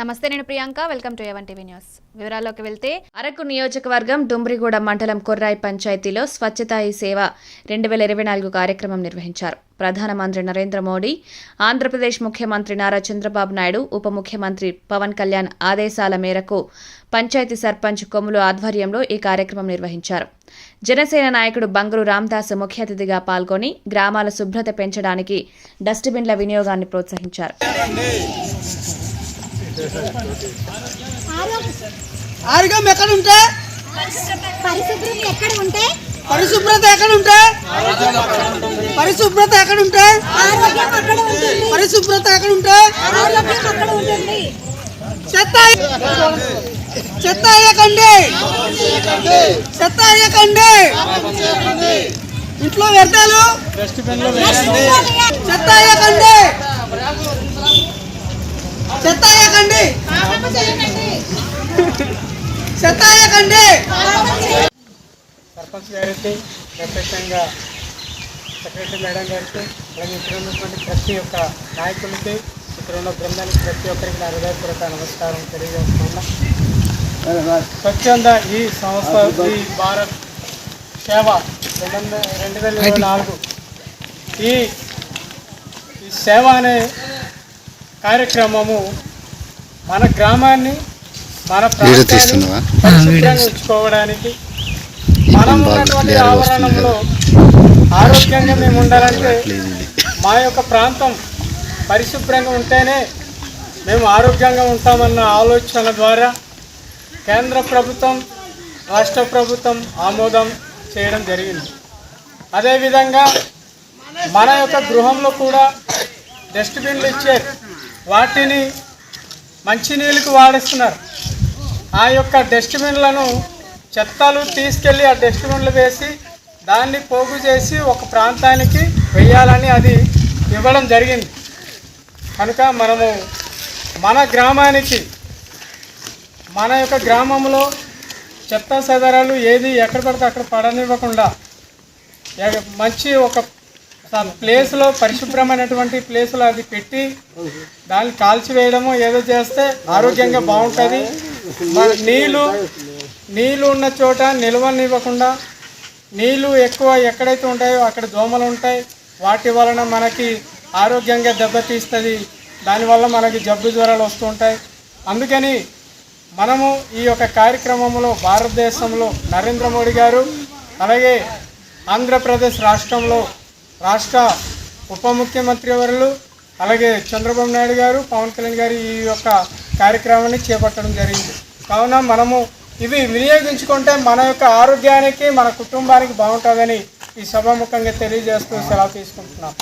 నమస్తే, నేను Priyanka. Welcome to A1 TV news. వివరాల్లోకి వెళ్తే, అరకు నియోజకవర్గం డుమ్రిగూడ మండలం కొర్రాయి పంచాయతీలో స్వచ్ఛతా హీ సేవ 2024 కార్యక్రమం నిర్వహించారు. ప్రధానమంత్రి నరేంద్ర మోడీ, ఆంధ్రప్రదేశ్ ముఖ్యమంత్రి నారా చంద్రబాబు నాయుడు, ఉప ముఖ్యమంత్రి పవన్ కళ్యాణ్ ఆదేశాల మేరకు పంచాయతీ సర్పంచ్ కొమ్ములు ఆధ్వర్యంలో ఈ కార్యక్రమం నిర్వహించారు. జనసేన నాయకుడు బంగరు రామదాస్ ముఖ్య అతిథిగా పాల్గొని గ్రామాల శుభ్రత పెంచడానికి డస్ట్బిన్ల వినియోగాన్ని ప్రోత్సహించారు. ఆరోగ్యం ఎక్కడ ఉంటే పరిశుభ్రత ఎక్కడ ఉంటే పరిశుభ్రత ఎక్కడ ఉంటే పరిశుభ్రత ఎక్కడ ఉంటే చెత్త చెత్త వేయకండి, చెత్త వేయకండి, ఇంట్లో వ్యర్థాలు చెత్త వేయకండి, చెత్త వేయకండి, చెత్త వేయకండి. సర్పంచ్ గారికి, ప్రత్యేకంగా సెక్రటరీ మేడం గారికి, అలాగే ఇక్కడ ఉన్నటువంటి ప్రతి ఒక్క నాయకులకి, ఇక్కడ ఉన్న బృందానికి ప్రతి ఒక్కరికి నా హృదయపూర్వక నమస్కారం తెలియజేస్తున్నా. స్వచ్ఛంద ఈ సంస్థ, ఈ భారత్ సేవ 2024 ఈ సేవ అనే కార్యక్రమము మన గ్రామాన్ని, మన ప్రాంతాన్ని పరిశుభ్రంగా ఉంచుకోవడానికి, మనం ఉన్నటువంటి ఆవరణంలో ఆరోగ్యంగా మేము ఉండాలంటే మా యొక్క ప్రాంతం పరిశుభ్రంగా ఉంటేనే మేము ఆరోగ్యంగా ఉంటామన్న ఆలోచన ద్వారా కేంద్ర ప్రభుత్వం, రాష్ట్ర ప్రభుత్వం ఆమోదం చేయడం జరిగింది. అదేవిధంగా మన యొక్క గృహంలో కూడా డస్ట్బిన్లు ఇచ్చారు. వాటిని మంచినీళ్ళకి వాడేస్తున్నారు. ఆ యొక్క డస్ట్బిన్లను చెత్తలు తీసుకెళ్ళి ఆ డస్ట్బిన్లు వేసి దాన్ని పోగు చేసి ఒక ప్రాంతానికి వెయ్యాలని అది ఇవ్వడం జరిగింది. కనుక మనము మన గ్రామానికి, మన యొక్క గ్రామంలో చెత్త చెదరాలు ఏది ఎక్కడ పడితే అక్కడ పడనివ్వకుండా మంచి ఒక ప్లేస్లో, పరిశుభ్రమైనటువంటి ప్లేస్లో అది పెట్టి దాన్ని కాల్చివేయడము ఏదో చేస్తే ఆరోగ్యంగా బాగుంటుంది. నీళ్ళు ఉన్న చోట నిల్వనివ్వకుండా, నీళ్ళు ఎక్కువ ఎక్కడైతే ఉంటాయో అక్కడ దోమలు ఉంటాయి. వాటి వలన మనకి ఆరోగ్యంగా దెబ్బతీస్తుంది. దానివల్ల మనకి జబ్బు జ్వరాలు వస్తూ ఉంటాయి. అందుకని మనము ఈ యొక్క కార్యక్రమంలో భారతదేశంలో నరేంద్ర మోడీ గారు, అలాగే ఆంధ్రప్రదేశ్ రాష్ట్రంలో రాష్ట్ర ఉప ముఖ్యమంత్రి వర్యులు, అలాగే చంద్రబాబు నాయుడు గారు, పవన్ కళ్యాణ్ గారు ఈ యొక్క కార్యక్రమాన్ని చేపట్టడం జరిగింది. కావున మనము ఇవి వినియోగించుకుంటే మన యొక్క ఆరోగ్యానికి, మన కుటుంబానికి బాగుంటుందని ఈ సభాముఖంగా తెలియజేస్తూ సెలవు తీసుకుంటున్నాం.